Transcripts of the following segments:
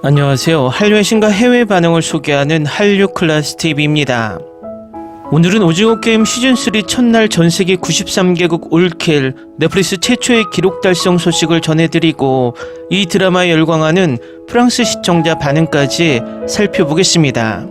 안녕하세요. 한류의 신과 해외 반응을 소개하는 한류 클래스 TV입니다. 오늘은 오징어 게임 시즌3 첫날 전세계 93개국 올킬 넷플릭스 최초의 기록 달성 소식을 전해드리고 이 드라마에 열광하는 프랑스 시청자 반응까지 살펴보겠습니다.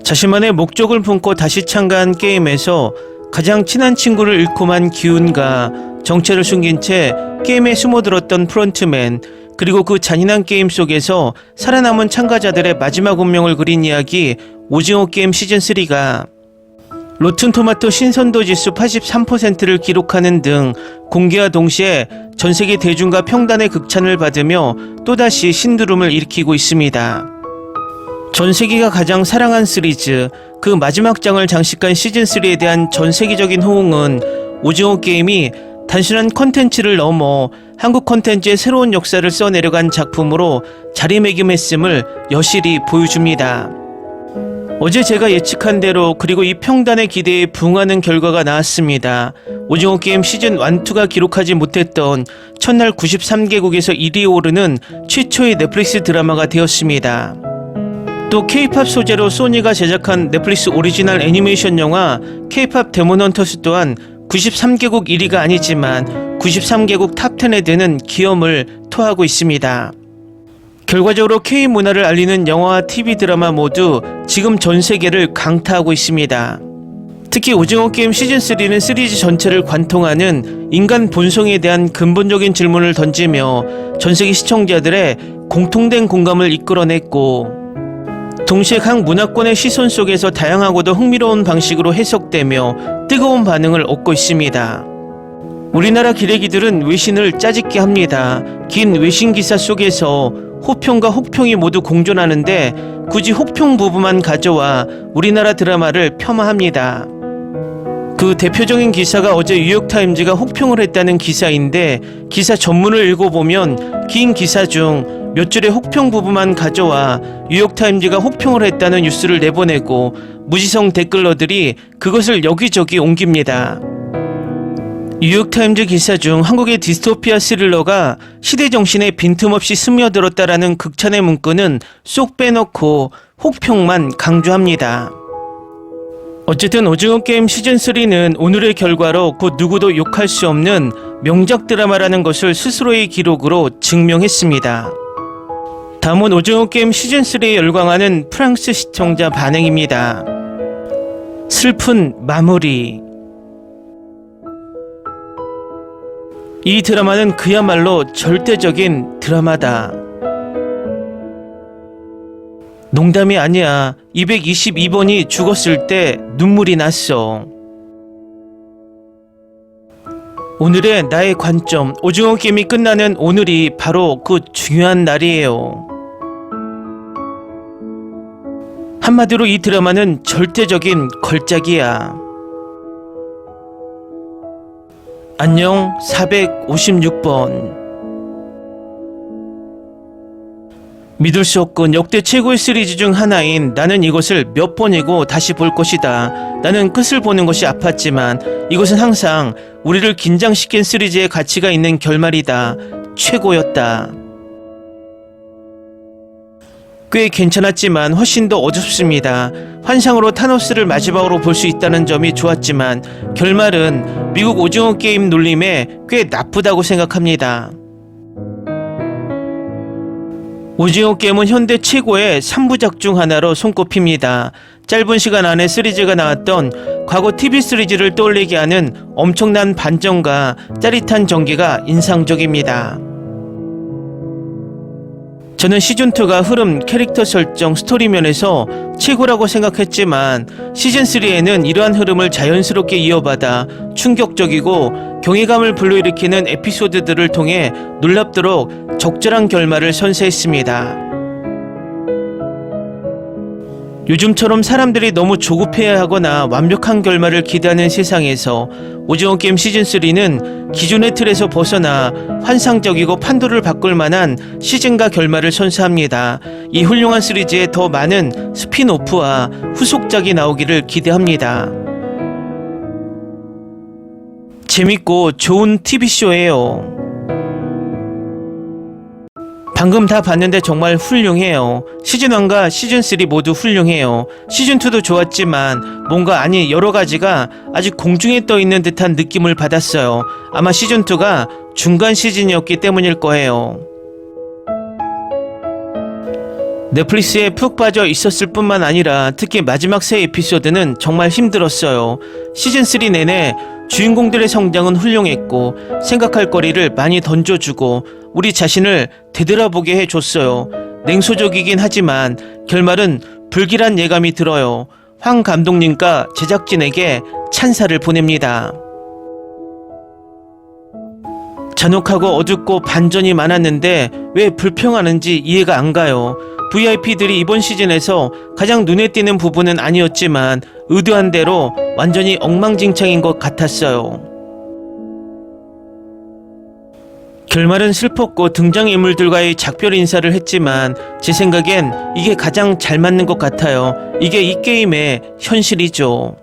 자신만의 목적을 품고 다시 참가한 게임에서 가장 친한 친구를 잃고만 기운과 정체를 숨긴 채 게임에 숨어들었던 프론트맨, 그리고 그 잔인한 게임 속에서 살아남은 참가자들의 마지막 운명을 그린 이야기 오징어 게임 시즌3가 로튼 토마토 신선도 지수 83%를 기록하는 등 공개와 동시에 전세계 대중과 평단의 극찬을 받으며 또다시 신드롬을 일으키고 있습니다. 전세계가 가장 사랑한 시리즈, 그 마지막 장을 장식한 시즌3에 대한 전세계적인 호응은 오징어 게임이 단순한 컨텐츠를 넘어 한국 컨텐츠의 새로운 역사를 써내려간 작품으로 자리매김했음을 여실히 보여줍니다. 어제 제가 예측한 대로 그리고 이 평단의 기대에 부응하는 결과가 나왔습니다. 오징어 게임 시즌 1, 2가 기록하지 못했던 첫날 93개국에서 1위에 오르는 최초의 넷플릭스 드라마가 되었습니다. 또 K-팝 소재로 소니가 제작한 넷플릭스 오리지널 애니메이션 영화 K-팝 데몬 헌터스 또한 93개국 1위가 아니지만 93개국 탑10에 드는 기염을 토하고 있습니다. 결과적으로 K-문화를 알리는 영화와 TV 드라마 모두 지금 전 세계를 강타하고 있습니다. 특히 오징어 게임 시즌3는 시리즈 전체를 관통하는 인간 본성에 대한 근본적인 질문을 던지며 전 세계 시청자들의 공통된 공감을 이끌어냈고, 동시에 각 문화권의 시선 속에서 다양하고도 흥미로운 방식으로 해석되며 뜨거운 반응을 얻고 있습니다. 우리나라 기레기들은 외신을 짜깁게 합니다. 긴 외신 기사 속에서 호평과 혹평이 모두 공존하는데 굳이 혹평 부분만 가져와 우리나라 드라마를 폄하합니다. 그 대표적인 기사가 어제 뉴욕타임즈가 혹평을 했다는 기사인데, 기사 전문을 읽어보면 긴 기사 중 몇 줄의 혹평 부분만 가져와 뉴욕타임즈가 혹평을 했다는 뉴스를 내보내고 무지성 댓글러들이 그것을 여기저기 옮깁니다. 뉴욕타임즈 기사 중 한국의 디스토피아 스릴러가 시대정신에 빈틈없이 스며들었다라는 극찬의 문구는 쏙 빼놓고 혹평만 강조합니다. 어쨌든 오징어 게임 시즌3는 오늘의 결과로 곧 누구도 욕할 수 없는 명작 드라마라는 것을 스스로의 기록으로 증명했습니다. 다음은 오징어 게임 시즌3에 열광하는 프랑스 시청자 반응입니다. 슬픈 마무리. 이 드라마는 그야말로 절대적인 드라마다. 농담이 아니야. 222번이 죽었을 때 눈물이 났어. 오늘의 나의 관점, 오징어 게임이 끝나는 오늘이 바로 그 중요한 날이에요. 한마디로 이 드라마는 절대적인 걸작이야. 안녕 456번. 믿을 수 없군. 역대 최고의 시리즈 중 하나인 나는 이것을 몇 번이고 다시 볼 것이다. 나는 끝을 보는 것이 아팠지만 이것은 항상 우리를 긴장시킨 시리즈의 가치가 있는 결말이다. 최고였다. 꽤 괜찮았지만 훨씬 더 어둡습니다. 환상으로 타노스를 마지막으로 볼 수 있다는 점이 좋았지만 결말은 미국 오징어 게임 놀림에 꽤 나쁘다고 생각합니다. 오징어 게임은 현대 최고의 3부작 중 하나로 손꼽힙니다. 짧은 시간 안에 시리즈가 나왔던 과거 TV 시리즈를 떠올리게 하는 엄청난 반전과 짜릿한 전개가 인상적입니다. 저는 시즌2가 흐름, 캐릭터 설정, 스토리 면에서 최고라고 생각했지만 시즌3에는 이러한 흐름을 자연스럽게 이어받아 충격적이고 경이감을 불러일으키는 에피소드들을 통해 놀랍도록 적절한 결말을 선사했습니다. 요즘처럼 사람들이 너무 조급해하거나 완벽한 결말을 기대하는 세상에서 오징어 게임 시즌3는 기존의 틀에서 벗어나 환상적이고 판도를 바꿀 만한 시즌과 결말을 선사합니다. 이 훌륭한 시리즈에 더 많은 스핀오프와 후속작이 나오기를 기대합니다. 재밌고 좋은 TV쇼예요. 방금 다 봤는데 정말 훌륭해요. 시즌1과 시즌3 모두 훌륭해요. 시즌2도 좋았지만 뭔가 여러 가지가 아직 공중에 떠 있는 듯한 느낌을 받았어요. 아마 시즌2가 중간 시즌이었기 때문일 거예요. 넷플릭스에 푹 빠져 있었을 뿐만 아니라 특히 마지막 세 에피소드는 정말 힘들었어요. 시즌3 내내 주인공들의 성장은 훌륭했고 생각할 거리를 많이 던져주고 우리 자신을 되돌아보게 해줬어요. 냉소적이긴 하지만 결말은 불길한 예감이 들어요. 황 감독님과 제작진에게 찬사를 보냅니다. 잔혹하고 어둡고 반전이 많았는데 왜 불평하는지 이해가 안 가요. VIP들이 이번 시즌에서 가장 눈에 띄는 부분은 아니었지만 의도한 대로 완전히 엉망진창인 것 같았어요. 결말은 슬펐고 등장인물들과의 작별 인사를 했지만 제 생각엔 이게 가장 잘 맞는 것 같아요. 이게 이 게임의 현실이죠.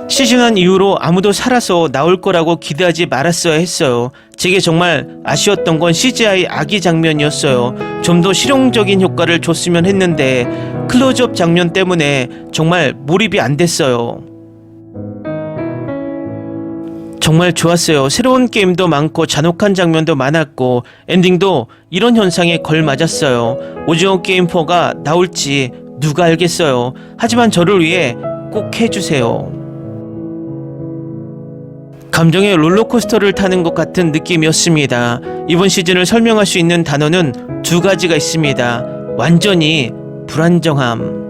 시즌1 이후로 아무도 살아서 나올 거라고 기대하지 말았어야 했어요. 제게 정말 아쉬웠던 건 CGI 아기 장면이었어요. 좀 더 실용적인 효과를 줬으면 했는데 클로즈업 장면 때문에 정말 몰입이 안 됐어요. 정말 좋았어요. 새로운 게임도 많고 잔혹한 장면도 많았고 엔딩도 이런 현상에 걸맞았어요. 오징어 게임 4가 나올지 누가 알겠어요. 하지만 저를 위해 꼭 해주세요. 감정의 롤러코스터를 타는 것 같은 느낌이었습니다. 이번 시즌을 설명할 수 있는 단어는 두 가지가 있습니다. 완전히 불안정함.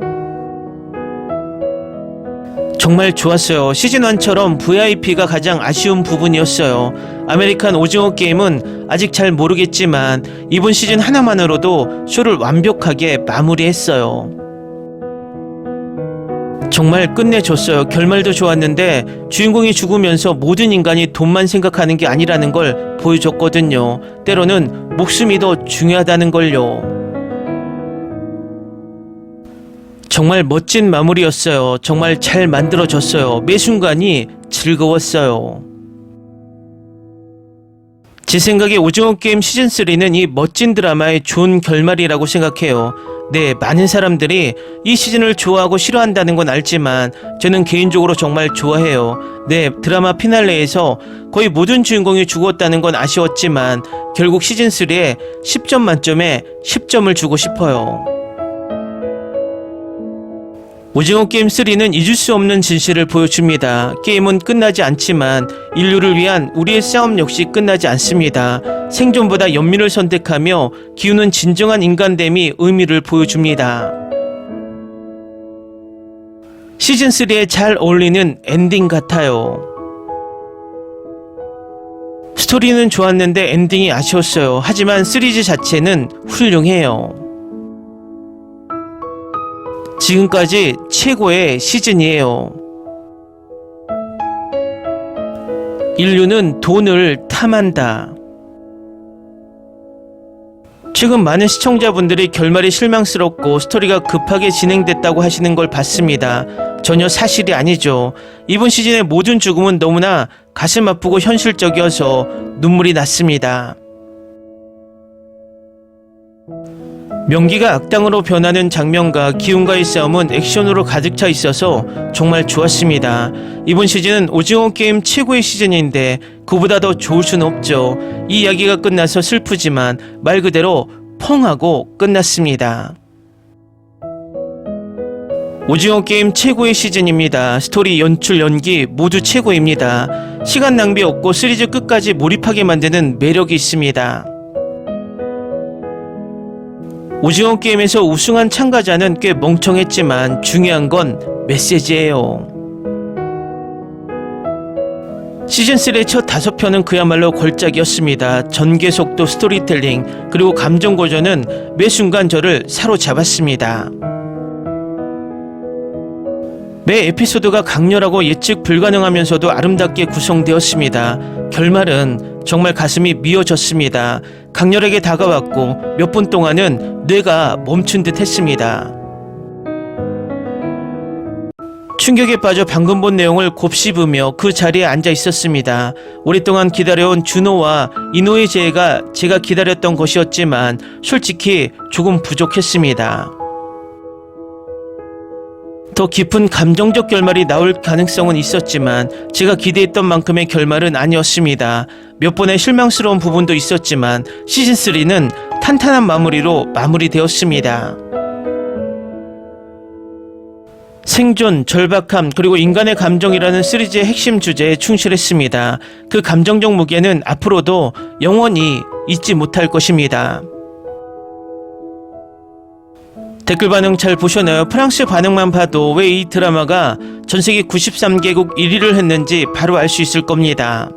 정말 좋았어요. 시즌1처럼 VIP가 가장 아쉬운 부분이었어요. 아메리칸 오징어 게임은 아직 잘 모르겠지만 이번 시즌 하나만으로도 쇼를 완벽하게 마무리했어요. 정말 끝내줬어요. 결말도 좋았는데 주인공이 죽으면서 모든 인간이 돈만 생각하는 게 아니라는 걸 보여줬거든요. 때로는 목숨이 더 중요하다는 걸요. 정말 멋진 마무리였어요. 정말 잘 만들어졌어요. 매 순간이 즐거웠어요. 제 생각에 오징어 게임 시즌3는 이 멋진 드라마의 좋은 결말이라고 생각해요. 네, 많은 사람들이 이 시즌을 좋아하고 싫어한다는 건 알지만 저는 개인적으로 정말 좋아해요. 네, 드라마 피날레에서 거의 모든 주인공이 죽었다는 건 아쉬웠지만 결국 시즌3에 10점 만점에 10점을 주고 싶어요. 오징어 게임 3는 잊을 수 없는 진실을 보여줍니다. 게임은 끝나지 않지만 인류를 위한 우리의 싸움 역시 끝나지 않습니다. 생존보다 연민을 선택하며 기우는 진정한 인간됨이 의미를 보여줍니다. 시즌3에 잘 어울리는 엔딩 같아요. 스토리는 좋았는데 엔딩이 아쉬웠어요. 하지만 시리즈 자체는 훌륭해요. 지금까지 최고의 시즌이에요. 인류는 돈을 탐한다. 최근 많은 시청자분들이 결말이 실망스럽고 스토리가 급하게 진행됐다고 하시는 걸 봤습니다. 전혀 사실이 아니죠. 이번 시즌의 모든 죽음은 너무나 가슴 아프고 현실적이어서 눈물이 났습니다. 명기가 악당으로 변하는 장면과 기운과의 싸움은 액션으로 가득 차 있어서 정말 좋았습니다. 이번 시즌은 오징어 게임 최고의 시즌인데 그보다 더 좋을 수는 없죠. 이 이야기가 끝나서 슬프지만 말 그대로 펑하고 끝났습니다. 오징어 게임 최고의 시즌입니다. 스토리, 연출, 연기 모두 최고입니다. 시간 낭비 없고 시리즈 끝까지 몰입하게 만드는 매력이 있습니다. 오징어 게임에서 우승한 참가자는 꽤 멍청했지만 중요한 건 메시지예요. 시즌3의 첫 5편은 그야말로 걸작이었습니다. 전개 속도, 스토리텔링, 그리고 감정 고전은 매 순간 저를 사로잡았습니다. 매 에피소드가 강렬하고 예측 불가능하면서도 아름답게 구성되었습니다. 결말은 정말 가슴이 미어졌습니다. 강렬하게 다가왔고 몇 분 동안은 뇌가 멈춘 듯 했습니다. 충격에 빠져 방금 본 내용을 곱씹으며 그 자리에 앉아 있었습니다. 오랫동안 기다려온 준호와 인호의 재해가 제가 기다렸던 것이었지만 솔직히 조금 부족했습니다. 더 깊은 감정적 결말이 나올 가능성은 있었지만 제가 기대했던 만큼의 결말은 아니었습니다. 몇 번의 실망스러운 부분도 있었지만 시즌3는 탄탄한 마무리로 마무리되었습니다. 생존, 절박함, 그리고 인간의 감정이라는 시리즈의 핵심 주제에 충실했습니다. 그 감정적 무게는 앞으로도 영원히 잊지 못할 것입니다. 댓글 반응 잘 보셨나요? 프랑스 반응만 봐도 왜 이 드라마가 전세계 93개국 1위를 했는지 바로 알 수 있을 겁니다.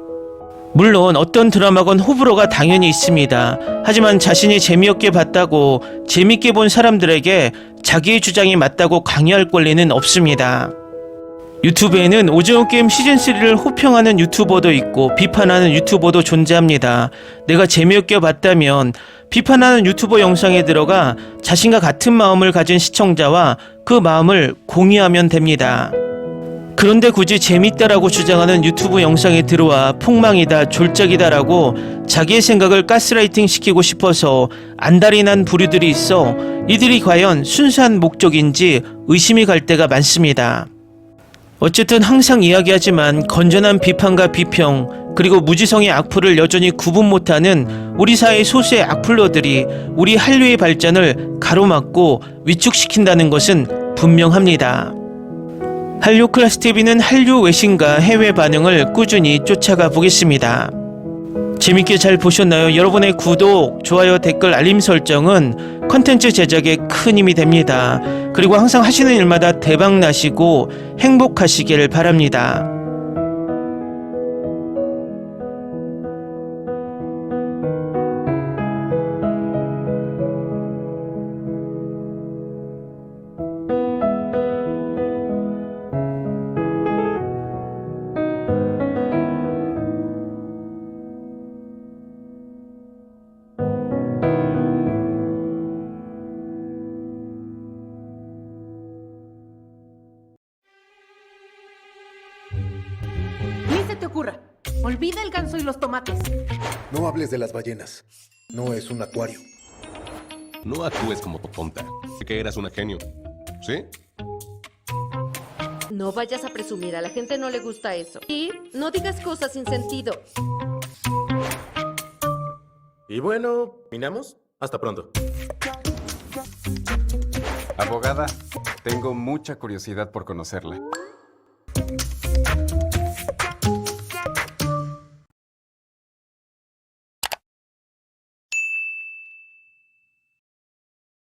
물론 어떤 드라마건 호불호가 당연히 있습니다. 하지만 자신이 재미없게 봤다고 재밌게 본 사람들에게 자기의 주장이 맞다고 강요할 권리는 없습니다. 유튜브에는 오징어 게임 시즌3를 호평하는 유튜버도 있고 비판하는 유튜버도 존재합니다. 내가 재미없게 봤다면 비판하는 유튜버 영상에 들어가 자신과 같은 마음을 가진 시청자와 그 마음을 공유하면 됩니다. 그런데 굳이 재밌다라고 주장하는 유튜브 영상에 들어와 폭망이다, 졸작이다라고 자기의 생각을 가스라이팅 시키고 싶어서 안달이 난 부류들이 있어 이들이 과연 순수한 목적인지 의심이 갈 때가 많습니다. 어쨌든 항상 이야기하지만 건전한 비판과 비평 그리고 무지성의 악플을 여전히 구분 못하는 우리 사회의 소수의 악플러들이 우리 한류의 발전을 가로막고 위축시킨다는 것은 분명합니다. 한류 클래스 TV는 한류 외신과 해외 반응을 꾸준히 쫓아가 보겠습니다. 재밌게 잘 보셨나요? 여러분의 구독, 좋아요, 댓글, 알림 설정은 컨텐츠 제작에 큰 힘이 됩니다. 그리고 항상 하시는 일마다 대박 나시고 행복하시길 바랍니다. Ni se te ocurra. Olvida el ganso y los tomates. No hables de las ballenas. No es un acuario. No actúes como tonta. Sé que eras una genio. ¿Sí? No vayas a presumir, a la gente no le gusta eso. Y no digas cosas sin sentido. Y bueno, ¿minamos? Hasta pronto. Abogada, tengo mucha curiosidad por conocerla.